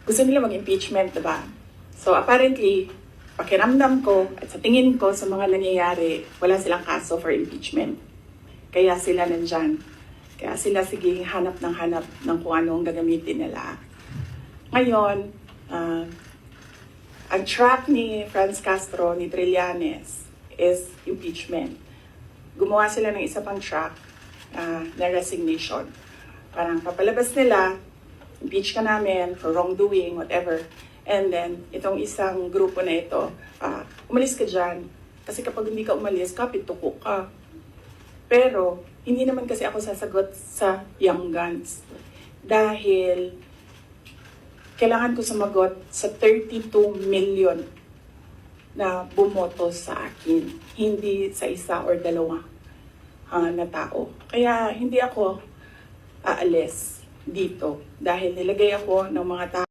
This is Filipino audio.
gusto nila mag-impeachment, diba? So apparently, pakiramdam ko at sa tingin ko sa mga nangyayari, wala silang kaso for impeachment. Kaya sila nandyan. Kaya sila sige hanap ng kung ano ang gagamitin nila. Ngayon, ang track ni Franz Castro, ni Trillanes, is impeachment. Gumawa sila ng isa pang track na resignation. Parang papalabas nila, impeach ka namin for wrongdoing, whatever. And then, itong isang grupo na ito, umalis ka dyan. Kasi kapag hindi ka umalis, kapit-tuko ka. Pero, hindi naman kasi ako sasagot sa Young Guns. Dahil, kailangan ko sumagot sa 32 million na bumoto sa akin. Hindi sa isa or dalawa na tao. Kaya, hindi ako aalis dito. Dahil nilagay ako ng mga tao